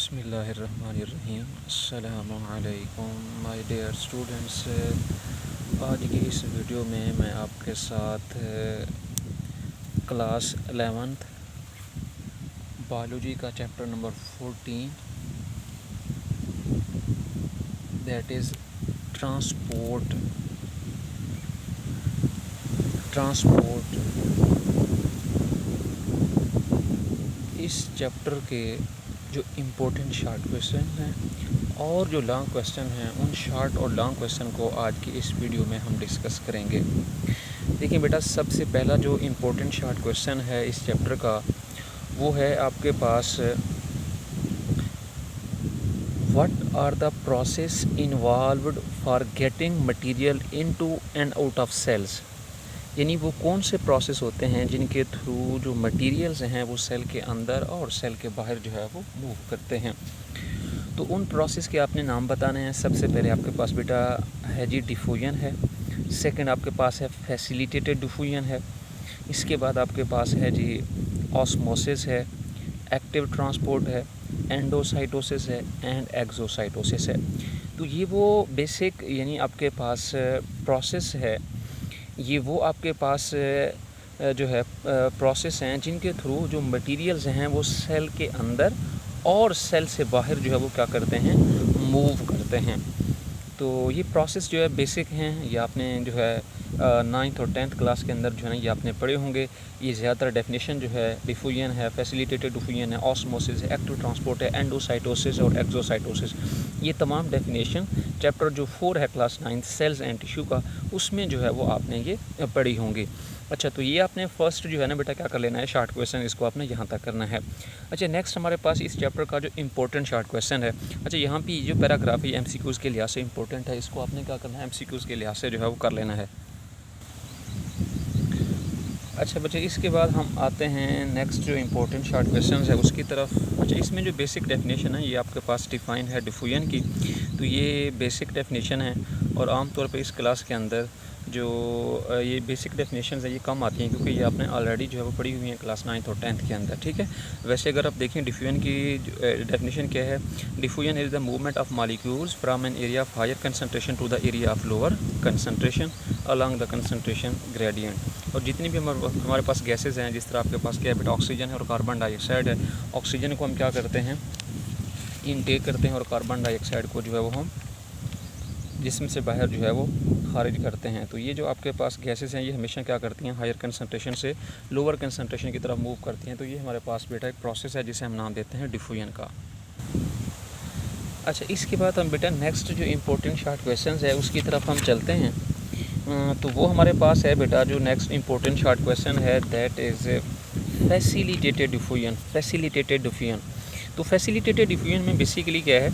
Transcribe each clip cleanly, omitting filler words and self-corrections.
बिस्मिल्लाहिर्रहमानिर्रहीम। अस्सलामु अलैकुम माय डियर स्टूडेंट्स। आज की इस वीडियो में मैं आपके साथ क्लास 11th बायोलॉजी का chapter number 14 that is transport इस चैप्टर के जो इम्पोर्टेंट शॉर्ट क्वेश्चन हैं और जो लॉन्ग क्वेश्चन हैं, उन शॉर्ट और लॉन्ग क्वेश्चन को आज की इस वीडियो में हम डिस्कस करेंगे। देखिए बेटा, सबसे पहला जो इम्पोर्टेंट शॉर्ट क्वेश्चन है इस चैप्टर का, वो है आपके पास what are the process involved for getting material into and out of cells. यानी वो कौन से प्रोसेस होते हैं जिनके थ्रू जो मटेरियल्स हैं वो सेल के अंदर और सेल के बाहर जो है वो मूव करते हैं। तो उन प्रोसेस के आपने नाम बताने हैं। सबसे पहले आपके पास बेटा है जी डिफ्यूजन है, सेकंड आपके पास है फैसिलिटेटेड डिफ्यूजन है, इसके बाद आपके पास है जी ऑस्मोसिस है, एक्टिव ट्रांसपोर्ट है, एंडोसाइटोसिस है एंड एक्सोसाइटोसिस है। तो ये वो बेसिक यानी आपके पास प्रोसेस है, ये वो आपके पास जो है प्रोसेस हैं जिनके थ्रू जो मटेरियल्स हैं वो सेल के अंदर और सेल से बाहर जो है वो क्या करते हैं, मूव करते हैं। तो ये प्रोसेस जो है बेसिक हैं, ये आपने जो है 9th और 10th क्लास के अंदर जो है ना ये आपने पढ़े होंगे। ये ज़्यादातर डेफिनेशन जो है डिफ्यूजन है, फैसिलिटेटेड डिफ्यूजन है, ऑस्मोसिस है, एक्टिव ट्रांसपोर्ट है, एंडोसाइटोसिस और एक्सोसाइटोसिस, ये तमाम डेफिनेशन चैप्टर जो 4 है क्लास 9 सेल्स एंड टिश्यू का, उसमें जो है वो आपने ये पढ़ी होंगी। अच्छा, तो ये आपने फर्स्ट जो है ना बेटा क्या कर लेना है, शॉर्ट क्वेश्चन इसको आपने यहाँ तक करना है। अच्छा, नेक्स्ट हमारे पास इस चैप्टर का जो इम्पोर्टेंट शॉर्ट क्वेश्चन है, अच्छा यहाँ पे जो पैराग्राफ है एमसीक्यूज़ के लिहाज से इम्पोर्टेंट है, इसको आपने क्या करना है, एमसीक्यूज़ के लिहाज से जो है वो कर लेना है। अच्छा बच्चे, इसके बाद हम आते हैं नेक्स्ट जो इम्पोर्टेंट शॉर्ट क्वेश्चन है उसकी तरफ। अच्छा, इसमें जो बेसिक डेफिनेशन है ये आपके पास डिफ़ाइन है डिफ्यूजन की, तो ये बेसिक डेफिनेशन है और आमतौर पे इस क्लास के अंदर जो ये बेसिक डेफिनेशन है ये कम आती हैं क्योंकि ये आपने ऑलरेडी जो है वो पढ़ी हुई है क्लास 9th और 10th के अंदर, ठीक है। वैसे अगर आप देखें डिफ्यूजन की डेफिनेशन क्या है, diffusion is the movement of molecules from an area of higher concentration to the area of lower concentration along the concentration gradient. और जितनी भी हमारे पास गैसेज हैं, जिस तरह आपके पास क्या है, ऑक्सीजन है और कार्बन डाइऑक्साइड है, ऑक्सीजन को हम क्या करते हैं, इनटेक करते हैं और कार्बन डाइऑक्साइड को जो है वो हम जिस्म से बाहर जो है वो खारिज करते हैं। तो ये जो आपके पास गैसेस हैं ये हमेशा क्या करती हैं, हायर कंसनट्रेशन से लोअर कंसनट्रेशन की तरफ मूव करती हैं। तो ये हमारे पास बेटा एक प्रोसेस है जिसे हम नाम देते हैं डिफ्यूजन का। अच्छा, इसके बाद हम बेटा नेक्स्ट जो इम्पोर्टेंट शॉर्ट क्वेश्चन है उसकी तरफ हम चलते हैं। तो वो हमारे पास है बेटा जो नेक्स्ट इम्पोर्टेंट शॉर्ट क्वेश्चन है दैट इज़ फैसिलिटेटेड डिफ्यूजन। तो फैसिलिटेटेड डिफ्यूजन में बेसिकली क्या है,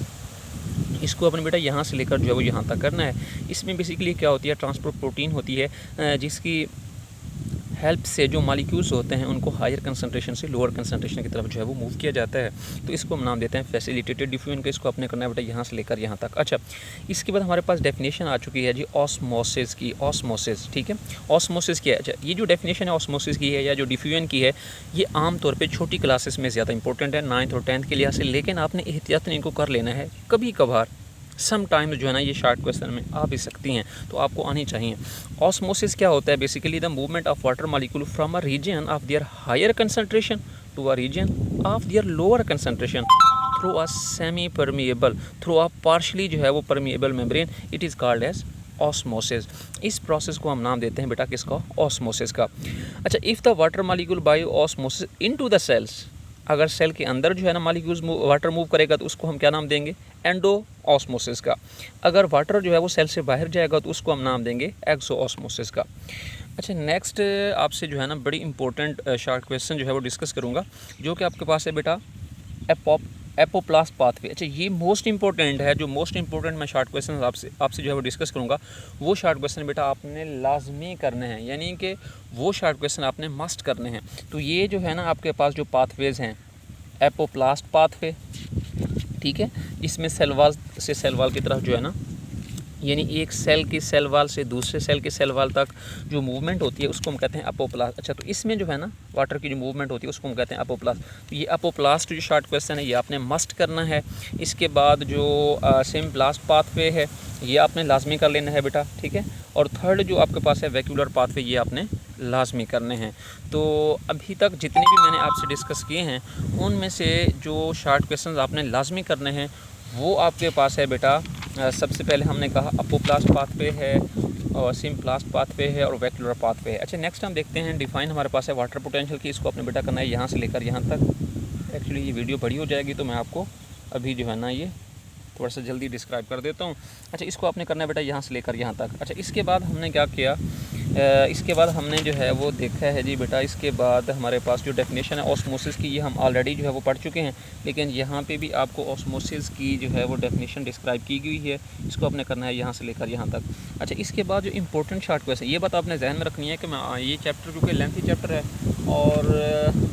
इसको अपने बेटा यहाँ से लेकर जो है वो यहाँ तक करना है। इसमें बेसिकली क्या होती है, ट्रांसपोर्ट प्रोटीन होती है जिसकी हेल्प से जो मॉलिक्यूल्स होते हैं उनको हायर कंसंट्रेशन से लोअर कंसंट्रेशन की तरफ जो है वो मूव किया जाता है। तो इसको हम नाम देते हैं फैसिलिटेटेड डिफ्यूजन का। इसको आपने करना है बेटा यहाँ से लेकर यहाँ तक। अच्छा, इसके बाद हमारे पास डेफिनेशन आ चुकी है जी ऑस्मोसिस की। ऑस्मोसिस, ठीक है, ऑस्मोसिस क्या है। अच्छा, ये जो डेफिनेशन है ऑस्मोसिस की है या जो डिफ्यूजन की है, ये आमतौर पर छोटी क्लासेस में ज़्यादा इंपॉर्टेंट है 9th और 10th के लिहाज से, लेकिन आपने एहतियातन इनको कर लेना है। कभी कभार सम टाइम जो है ना ये शॉर्ट क्वेश्चन में आ भी सकती हैं, तो आपको आनी चाहिए। ऑस्मोसिस क्या होता है, basically the movement of water molecule from a region of their higher concentration to a region of their lower concentration through a semi permeable through a partially जो है वो permeable membrane, it is called as osmosis. इस process को हम नाम देते हैं बेटा किसका, ऑस्मोसिस का। अच्छा, if the water molecule by osmosis into the cells, अगर सेल के अंदर जो है ना मॉलिक्यूल्स वाटर मूव करेगा तो उसको हम क्या नाम देंगे, एंडो ऑस्मोसिस का। अगर वाटर जो है वो सेल से बाहर जाएगा तो उसको हम नाम देंगे एक्सो ऑस्मोसिस का। अच्छा, नेक्स्ट आपसे जो है ना बड़ी इंपॉर्टेंट शॉर्ट क्वेश्चन जो है वो डिस्कस करूँगा, जो कि आपके पास है बेटा एपोप्लास्ट पाथवे। अच्छा, ये मोस्ट इंपॉर्टेंट है। जो मोस्ट इंपॉर्टेंट मैं शॉर्ट क्वेश्चन आपसे जो है वो डिस्कस करूँगा, वो शॉर्ट क्वेश्चन बेटा आपने लाजमी करने हैं, यानी कि वो शॉर्ट क्वेश्चन आपने मस्ट करने हैं। तो ये जो है ना आपके पास जो पाथवेज़ हैं, एपोप्लास्ट पाथवे, ठीक है, इसमें सेल वॉल से सेल वॉल की तरफ जो है ना यानी एक सेल की सेल वाल से दूसरे सेल की सेल वाल तक जो मूवमेंट होती है उसको हम कहते हैं अपोप्लास्ट। अच्छा, तो इसमें जो है ना वाटर की जो मूवमेंट होती है उसको हम कहते हैं अपोप्लास्ट। तो ये अपोप्लास्ट जो शॉर्ट क्वेश्चन है ये आपने मस्ट करना है। इसके बाद जो सिम्प्लास्ट पाथवे है ये आपने लाजमी कर लेना है बेटा, ठीक है। और थर्ड जो आपके पास है वैक्यूलर पाथवे, ये आपने लाजमी करने हैं। तो अभी तक जितने भी मैंने आपसे डिस्कस किए हैं उनमें से जो शॉर्ट क्वेश्चन आपने लाजमी करने हैं वो आपके पास है बेटा। सबसे पहले हमने कहा अपोप्लास्ट पाथवे है और सिम्प्लास्ट पाथवे है और वैक्यूलर पाथवे है। अच्छा, नेक्स्ट हम देखते हैं डिफाइन हमारे पास है वाटर पोटेंशियल की। इसको आपने बेटा करना है यहाँ से लेकर यहाँ तक। एक्चुअली ये वीडियो बड़ी हो जाएगी तो मैं आपको अभी जो है ना ये थोड़ा सा जल्दी डिस्क्राइब कर देता हूँ। अच्छा, इसको आपने करना है बेटा यहाँ से लेकर यहाँ तक। अच्छा, इसके बाद हमने क्या किया, इसके बाद हमने जो है वो देखा है जी बेटा। इसके बाद हमारे पास जो डेफिनेशन है ऑस्मोसिस की, ये हम ऑलरेडी जो है वो पढ़ चुके हैं, लेकिन यहाँ पे भी आपको ऑस्मोसिस की जो है वो डेफिनेशन डिस्क्राइब की गई है। इसको आपने करना है यहाँ से लेकर यहाँ तक। अच्छा, इसके बाद जो इंपॉर्टेंट शॉर्ट क्वेश्चन, ये बात आपने ध्यान में रखनी है कि मैं ये चैप्टर क्योंकि लेंथी चैप्टर है और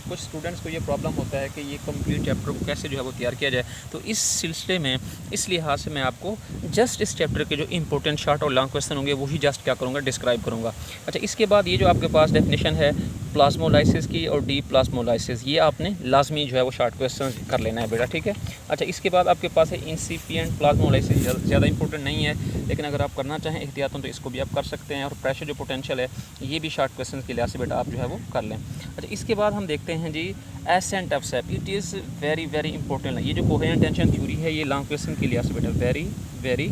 कुछ स्टूडेंट्स को ये प्रॉब्लम होता है कि ये कंप्लीट चैप्टर को कैसे जो है वो तैयार किया जाए। तो इस सिलसिले में इस लिहाज से मैं आपको जस्ट इस चैप्टर के जो इंपॉर्टेंट शॉर्ट और लॉन्ग क्वेश्चन होंगे वही जस्ट क्या करूँगा, डिस्क्राइब करूँगा। अच्छा, इसके बाद ये जो आपके पास डेफिनेशन है प्लाज्मोलाइसिस की और डी प्लाज्मोलाइसिस, ये आपने लाजमी जो है वो शॉर्ट क्वेश्चन कर लेना है बेटा, ठीक है। अच्छा, इसके बाद आपके पास है इंसिपिएंट प्लाज्मोलाइसिस, ज़्यादा इंपॉर्टेंट नहीं है, लेकिन अगर आप करना चाहें एहतियातन तो इसको भी आप कर सकते हैं। और प्रेशर जो पोटेंशियल है ये भी शॉर्ट क्वेश्चन के लिहाज से बेटा आप जो है वो कर लें। अच्छा, इसके बाद हम देखते हैं जी ascent of sap, it is very very important. ये जो कोहेरेंट टेंशन थ्योरी है ये लॉन्ग क्वेश्चन के लिहाज से बेटा very very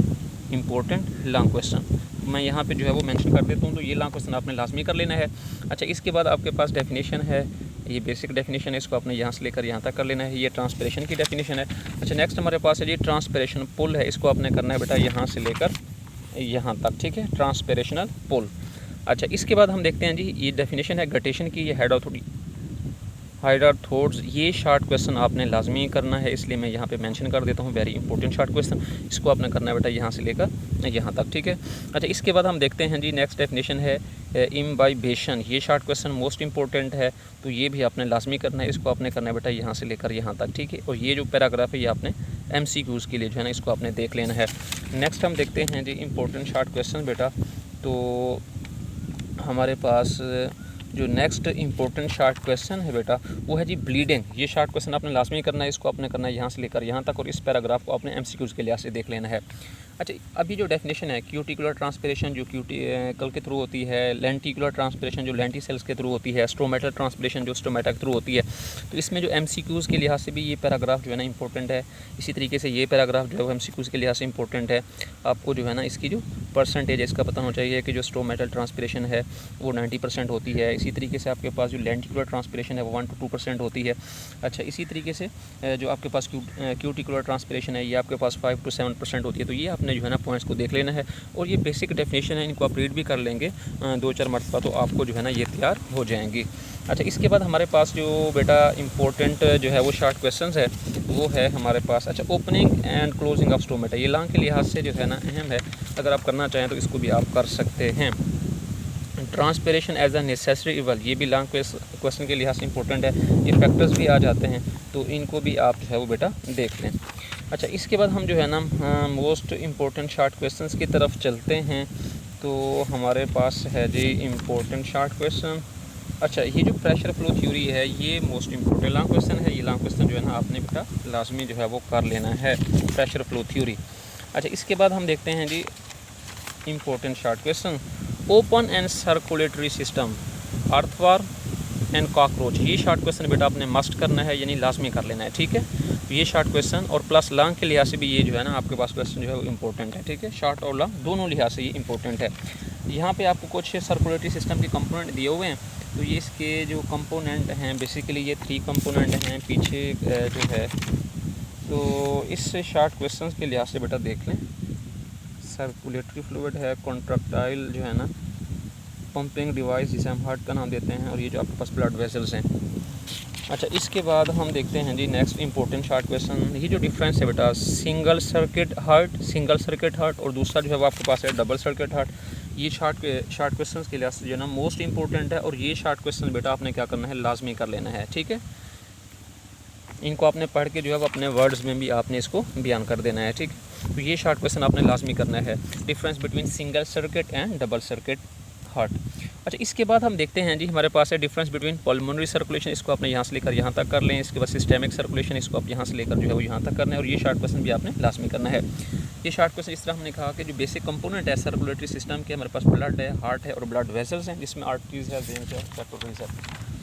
important long question मैं यहाँ पे जो है वो मेंशन कर देता हूँ। तो ये लॉन्ग क्वेश्चन आपने लाजमी कर लेना है। अच्छा, इसके बाद आपके पास डेफिनेशन है, ये बेसिक डेफिनेशन है, इसको आपने यहाँ से लेकर यहाँ तक कर लेना है। ये ट्रांसपिरेशन की डेफिनेशन है। अच्छा, नेक्स्ट हमारे पास है जी ट्रांसपिरेशन पुल है, इसको आपने करना है बेटा यहाँ से लेकर यहाँ तक, ठीक है, ट्रांसपिरेशनल पुल। अच्छा, इसके बाद हम देखते हैं जी ये डेफिनेशन है गटेशन की, ये हाइड्रोथोड्स, ये शॉर्ट क्वेश्चन आपने लाजमी करना है, इसलिए मैं यहाँ पे मेंशन कर देता हूँ वेरी इंपॉर्टेंट शॉर्ट क्वेश्चन। इसको आपने करना है बेटा यहाँ से लेकर यहाँ तक, ठीक है। अच्छा, इसके बाद हम देखते हैं जी नेक्स्ट डेफिनेशन है इम्बाइबेशन, ये शॉर्ट क्वेश्चन मोस्ट इंपॉर्टेंट है, तो ये भी आपने लाजमी करना है। इसको आपने करना है बेटा यहाँ से लेकर यहाँ तक, ठीक है। और ये जो पैराग्राफ है ये आपने MCQs के लिए जो है ना इसको आपने देख लेना है। नेक्स्ट हम देखते हैं जी इंपॉर्टेंट शॉर्ट क्वेश्चन बेटा। तो हमारे पास जो नेक्स्ट इंपॉर्टेंट शॉर्ट क्वेश्चन है बेटा वो है जी ब्लीडिंग, ये शॉर्ट क्वेश्चन आपने लाजमी करना है। इसको आपने करना है यहाँ से लेकर यहाँ तक और इस पैराग्राफ को आपने MCQs के लिहाज से देख लेना है। अच्छा, अभी जो डेफिनेशन है क्यूटिकुलर ट्रांसपिरेशन जो क्यूटिकल के थ्रू होती है, लेंटिकुलर ट्रांसपिरेशन जो लेंटी सेल्स के थ्रू होती है, स्टोमेटल ट्रांसपिरेशन जो स्टोमेटा के थ्रू होती है, तो इसमें जो MCQs के लिहाज से भी ये पैराग्राफ जो है ना इंपॉर्टेंट है। इसी तरीके से ये पैराग्राफ जो है वो MCQs के लिहाज से इंपॉर्टेंट है। आपको जो है ना इसकी जो परसेंटेज है इसका पता होना चाहिए कि जो स्टोमेटल ट्रांसपिरेशन है वो 90% होती है। इसी तरीके से आपके पास जो लेंटिकुलर ट्रांसपिरेशन है वो 1 to 2% होती है। अच्छा, इसी तरीके से जो आपके पास क्यूटिकुलर ट्रांसपिरेशन है ये आपके पास 5 to 7% होती है। तो ये आपने जो है ना पॉइंट्स को देख लेना है और ये बेसिक डेफिनेशन है, इनको आप रीड भी कर लेंगे 2-4 मरतबा तो आपको जो है ना ये तैयार हो जाएंगी। अच्छा, इसके बाद हमारे पास जो बेटा इंपॉर्टेंट जो है वो शॉर्ट क्वेश्चंस है वो है हमारे पास। अच्छा, opening and closing of stomata, ये लॉन्ग के लिहाज से जो है ना अहम है, अगर आप करना चाहें तो इसको भी आप कर सकते हैं। Transpiration as a necessary evil, ये भी लॉन्ग क्वेश्चन के लिहाज से इंपॉर्टेंट है। ये फैक्टर्स भी आ जाते हैं तो इनको भी आप जो है वो बेटा देख लें। अच्छा, इसके बाद हम जो है ना मोस्ट इम्पोर्टेंट शॉर्ट क्वेश्चंस की तरफ चलते हैं। तो हमारे पास है जी इम्पोर्टेंट शॉर्ट क्वेश्चन। अच्छा, ये जो प्रेशर फ्लो थ्योरी है ये मोस्ट इम्पोर्टेंट लॉन्ग क्वेश्चन है। ये लॉन्ग क्वेश्चन जो है ना आपने बेटा लाजमी जो है वो कर लेना है, प्रेशर फ्लो थ्योरी। अच्छा, इसके बाद हम देखते हैं जी important short question open and circulatory system, earthworm and cockroach, ये शॉर्ट क्वेश्चन बेटा आपने मस्ट करना है, यानी लाजमी कर लेना है, ठीक है। तो ये शॉर्ट क्वेश्चन और प्लस लॉन्ग के लिहाज से भी ये जो है ना आपके पास क्वेश्चन जो है वो इंपॉर्टेंट है, ठीक है। शॉर्ट और लॉन्ग दोनों लिहाज से ये इंपॉर्टेंट है। यहाँ पे आपको कुछ सर्कुलेटरी सिस्टम के कंपोनेंट दिए हुए हैं। तो ये इसके जो कंपोनेंट हैं बेसिकली ये 3 कंपोनेंट हैं पीछे जो है। तो इस शॉर्ट क्वेश्चन के लिहाज से बेटा देख लें, सर्कुलेटरी फ्लूइड है, कॉन्ट्रैक्टाइल जो है ना पंपिंग डिवाइस जिसे हम हार्ट का नाम देते हैं, और ये जो आपके पास ब्लड वेसल्स हैं। अच्छा, इसके बाद हम देखते हैं जी नेक्स्ट इंपॉर्टेंट शॉर्ट क्वेश्चन। ये जो डिफरेंस है बेटा सिंगल सर्किट हार्ट और दूसरा जो है वो आपके पास है डबल सर्किट हार्ट। ये शॉर्ट क्वेश्चन के लिहाज से जो है ना मोस्ट इंपॉर्टेंट है और ये शॉर्ट क्वेश्चन बेटा आपने क्या करना है लाजमी कर लेना है, ठीक है। इनको आपने पढ़ के जो है वो अपने वर्ड्स में भी आपने इसको बयान कर देना है, ठीक। तो ये शॉर्ट क्वेश्चन आपने लाजमी करना है, difference between single circuit and double circuit heart. अच्छा, इसके बाद हम देखते हैं जी, हमारे पास है डिफरेंस बिटवीन पल्मोनरी सर्कुलेशन, इसको आपने यहाँ से लेकर यहाँ तक कर लें। इसके बाद सिस्टेमिक सर्कुलेशन, इसको आप यहाँ से लेकर जो है वो यहाँ तक करना है, और ये शॉर्ट क्वेश्चन भी आपने लाजमी करना है। ये शॉर्ट क्वेश्चन इस तरह हमने कहा कि जो बेसिक कंपोनेंट है सर्कुलेटरी सिस्टम के, हमारे पास ब्लड है, हार्ट है और ब्लड वेसल्स हैं, जिसमें आर्टरीज है, वेन्स है, कैपिलरीज है।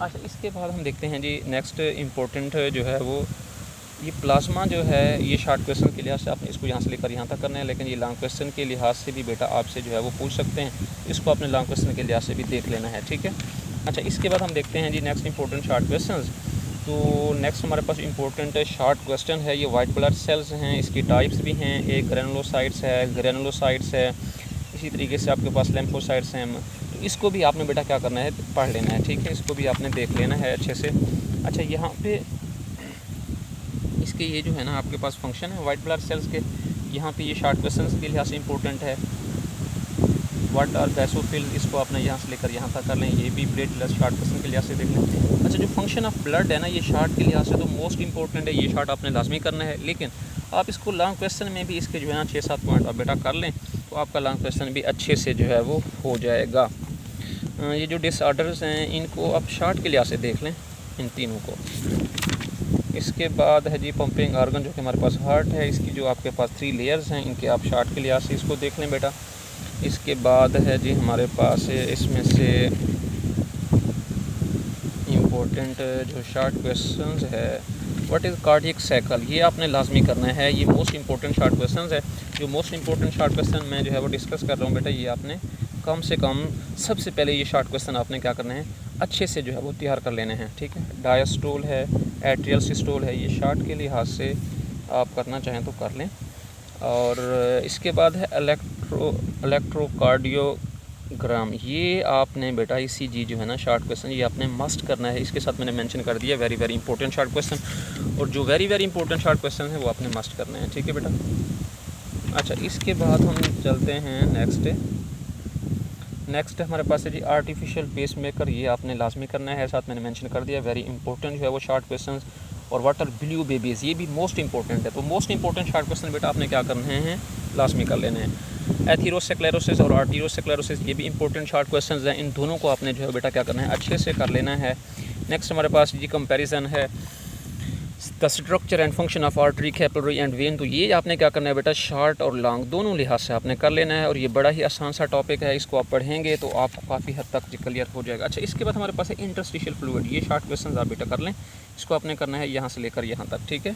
अच्छा, इसके बाद हम देखते हैं जी नेक्स्ट इंपॉर्टेंट जो है वो ये प्लाज्मा जो है, ये शॉर्ट क्वेश्चन के लिहाज से आपने इसको यहाँ से लेकर यहाँ तक करना है, लेकिन ये लॉन्ग क्वेश्चन के लिहाज से भी बेटा आपसे जो है वो पूछ सकते हैं, इसको आपने लॉन्ग क्वेश्चन के लिहाज से भी देख लेना है, ठीक है। अच्छा, इसके बाद हम देखते हैं जी नेक्स्ट इंपॉर्टेंट शॉर्ट क्वेश्चन। तो नेक्स्ट हमारे पास इंपॉर्टेंट शॉर्ट क्वेश्चन है, ये वाइट ब्लड सेल्स हैं, इसकी टाइप्स भी हैं, एक ग्रेनुलोसाइट्स है, ग्रेनुलोसाइट्स है, इसी तरीके से आपके पास लिम्फोसाइट्स हैं। तो इसको भी आपने बेटा क्या करना है, पढ़ लेना है, ठीक है, इसको भी आपने देख लेना है अच्छे से। अच्छा, यहाँ पे इसके ये जो है ना आपके पास फंक्शन है वाइट ब्लड सेल्स के, यहाँ पे ये शॉर्ट क्वेश्चन के लिहाज से इंपॉर्टेंट है। व्हाट आर बेसोफिल, इसको आपने यहाँ से लेकर यहाँ तक कर लें, ये भी प्लेटलेट्स शॉर्ट क्वेश्चन के लिहाज से देख लें। अच्छा, जो फंक्शन ऑफ ब्लड है ना, ये शॉर्ट के लिहाज से तो मोस्ट इंपॉर्टेंट है, ये शॉर्ट आपने लाजमी करना है, लेकिन आप इसको लॉन्ग क्वेश्चन में भी इसके जो है ना 6-7 पॉइंट आप बेटा कर लें, तो आपका लॉन्ग क्वेश्चन भी अच्छे से जो है वो हो जाएगा। ये जो डिसऑर्डर्स हैं इनको आप शॉर्ट के लिहाज से देख लें, इन तीनों को। इसके बाद है जी पंपिंग आर्गन, जो कि हमारे पास हार्ट है, इसकी जो आपके पास 3 लेयर्स हैं, इनके आप शॉर्ट के लिहाज से इसको देख लें बेटा। इसके बाद है जी हमारे पास इसमें से इम्पोर्टेंट जो शॉर्ट क्वेश्चंस है, व्हाट इज़ कार्डियक साइकिल, ये आपने लाजमी करना है, ये मोस्ट इंपॉर्टेंट शॉर्ट क्वेश्चंस है। जो मोस्ट इंपॉर्टेंट शॉर्ट क्वेश्चन मैं जो है वो डिस्कस कर रहा हूँ बेटा, ये आपने कम से कम सबसे पहले ये शॉर्ट क्वेश्चन आपने क्या करना है, अच्छे से जो है वो तैयार कर लेने हैं, ठीक है। डायस्टोल है, एट्रियल सिस्टोल है, ये शॉर्ट के लिहाज से आप करना चाहें तो कर लें। और इसके बाद है इलेक्ट्रोकार्डियोग्राम, ये आपने बेटा ECG जो है ना शॉर्ट क्वेश्चन, ये आपने मस्ट करना है, इसके साथ मैंने मेंशन कर दिया very very important short question, और जो very very important short question है वो आपने मस्ट करना है, ठीक है बेटा। अच्छा, इसके बाद हम चलते हैं नेक्स्ट हमारे पास है जी आर्टिफिशियल पेस मेकर, ये आपने लाजमी करना है, साथ मैंने मेंशन कर दिया वेरी इंपॉर्टेंट जो है वो शॉर्ट क्वेश्चन। और वाटर ब्लू बेबीज़, ये भी मोस्ट इंपॉर्टेंट है, तो मोस्ट इंपॉर्टेंट शॉर्ट क्वेश्चन बेटा आपने क्या करने हैं, लाजमी कर लेने हैं। एथीरोस्क्लेरोसिस और आर्टीरोस्क्लेरोसिस, ये भी इंपॉर्टेंट शॉर्ट क्वेश्चन हैं, इन दोनों को आपने जो है बेटा क्या करना है, अच्छे से कर लेना है। नेक्स्ट हमारे पास जी कंपैरिजन है the structure and function of artery, capillary and when, तो ये आपने क्या करना है बेटा, शॉर्ट और लॉन्ग दोनों लिहाज से आपने कर लेना है, और ये बड़ा ही आसान सा टॉपिक है, इसको आप पढ़ेंगे तो आपको काफ़ी हद तक क्लियर हो जाएगा। अच्छा, इसके बाद हमारे पास है इंटरस्टिशियल फ्लूइड, ये शॉर्ट क्वेश्चन आप बेटा कर लें, इसको आपने करना है यहाँ से लेकर यहाँ तक, ठीक है।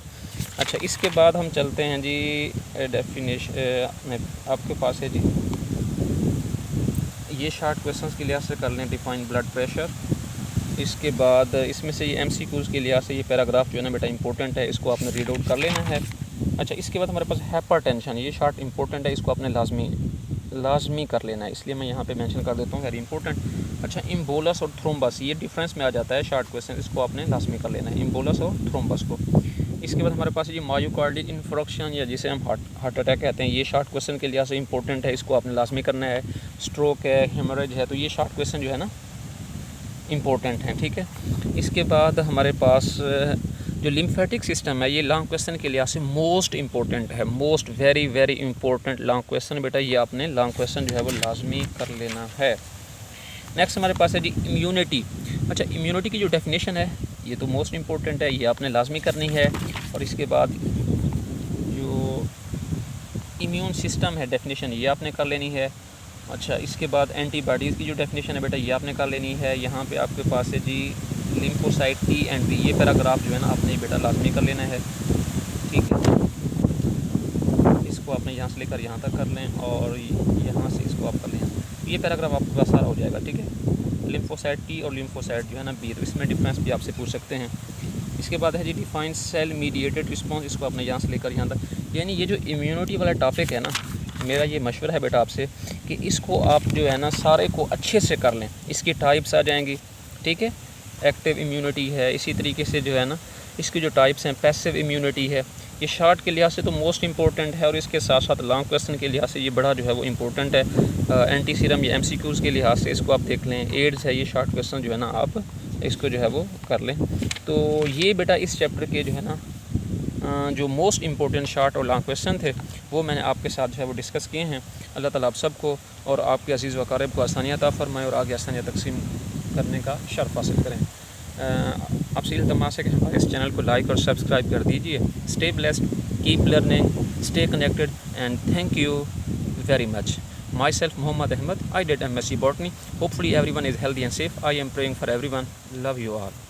अच्छा, इसके बाद हम चलते हैं जी डेफिनेशन, आपके पास है जी ये शॉर्ट क्वेश्चन के लिहाज से कर लें, डिफाइन ब्लड प्रेशर। इसके बाद इसमें से ये MCQs के लिहाज से ये पैराग्राफ जो है ना बेटा इंपॉर्टेंट है, इसको आपने रीड आउट कर लेना है। अच्छा, इसके बाद हमारे पास हाइपरटेंशन, ये शॉर्ट इंपॉर्टेंट है, इसको आपने लाजमी कर लेना है, इसलिए मैं यहाँ पे मेंशन कर देता हूँ वेरी इंपॉर्टेंट। अच्छा, इम्बोलस और थ्रोम्बस, ये डिफरेंस में आ जाता है शॉर्ट क्वेश्चन, इसको आपने लाजमी कर लेना है, इम्बोलस और थ्रोम्बस को। इसके बाद हमारे पास ये मायोकार्डियल इन्फ्रक्शन, या जिसे हम हार्ट अटैक कहते हैं, ये शॉर्ट क्वेश्चन के लिहाज से इंपॉर्टेंट है, इसको आपने लाजमी करना है। स्ट्रोक है, हेमरेज है, तो ये शॉर्ट क्वेश्चन जो है ना इम्पोर्टेंट हैं, ठीक है। इसके बाद हमारे पास जो लिम्फेटिक सिस्टम है, ये लॉन्ग क्वेश्चन के लिहाज से मोस्ट इंपॉर्टेंट है, most very very important long question बेटा, ये आपने लॉन्ग क्वेश्चन जो है वो लाजमी कर लेना है। नेक्स्ट हमारे पास है जी इम्यूनिटी। अच्छा, इम्यूनिटी की जो डेफिनेशन है ये तो मोस्ट इंपॉर्टेंट है, ये आपने लाजमी करनी है। और इसके बाद जो इम्यून सिस्टम है डेफिनेशन, ये आपने कर लेनी है। अच्छा, इसके बाद एंटीबॉडीज़ की जो डेफिनेशन है बेटा, ये आपने कर लेनी है। यहाँ पे आपके पास है जी लिम्फोसाइट T एंड B, ये पैराग्राफ जो है ना आपने बेटा लाजमी कर लेना है, ठीक है। इसको आपने यहाँ से लेकर यहाँ तक कर लें, और यहाँ से इसको आप कर लें, ये पैराग्राफ आपके पास सारा हो जाएगा, ठीक है। लिम्फोसाइट T और लिम्फोसाइट जो है ना B, तो इसमें डिफरेंस भी आपसे पूछ सकते हैं। इसके बाद है जी डिफाइन सेल मीडिएटेड रिस्पॉन्स, इसको आपने यहाँ से लेकर यहाँ तक, यानी ये जो इम्यूनिटी वाला टॉपिक है ना, मेरा ये मशवरा है बेटा आपसे कि इसको आप जो है ना सारे को अच्छे से कर लें। इसकी टाइप्स आ जाएंगी, ठीक है, एक्टिव इम्यूनिटी है, इसी तरीके से जो है ना इसकी जो टाइप्स हैं पैसिव इम्यूनिटी है। ये शॉर्ट के लिहाज से तो मोस्ट इंपॉर्टेंट है, और इसके साथ साथ लॉन्ग क्वेश्चन के लिहाज से ये बड़ा जो है वो इम्पोर्टेंट है। एंटी सीरम या MCQs के लिहाज से इसको आप देख लें। एड्स है, ये शॉर्ट क्वेश्चन जो है ना आप इसको जो है वो कर लें। तो ये बेटा इस चैप्टर के जो है ना जो मोस्ट इम्पोर्टेंट शॉर्ट और लॉन्ग क्वेश्चन थे वो मैंने आपके साथ जो है वो डिस्कस किए हैं। अल्लाह ताला आप सबको और आपके अजीज़ व अक़ारिब को आसानियाँ अता फरमाएँ और आगे आसानियाँ तकसीम करने का शर्फ हासिल करें। आपसे इल्तमास है कि हमारे इस चैनल को लाइक और सब्सक्राइब कर दीजिए। Stay blessed, keep learning, stay connected and thank you very much. Myself Muhammad Ahmed, I did MSc Botany. Hopefully everyone is healthy and safe. I am praying for everyone. Love you all.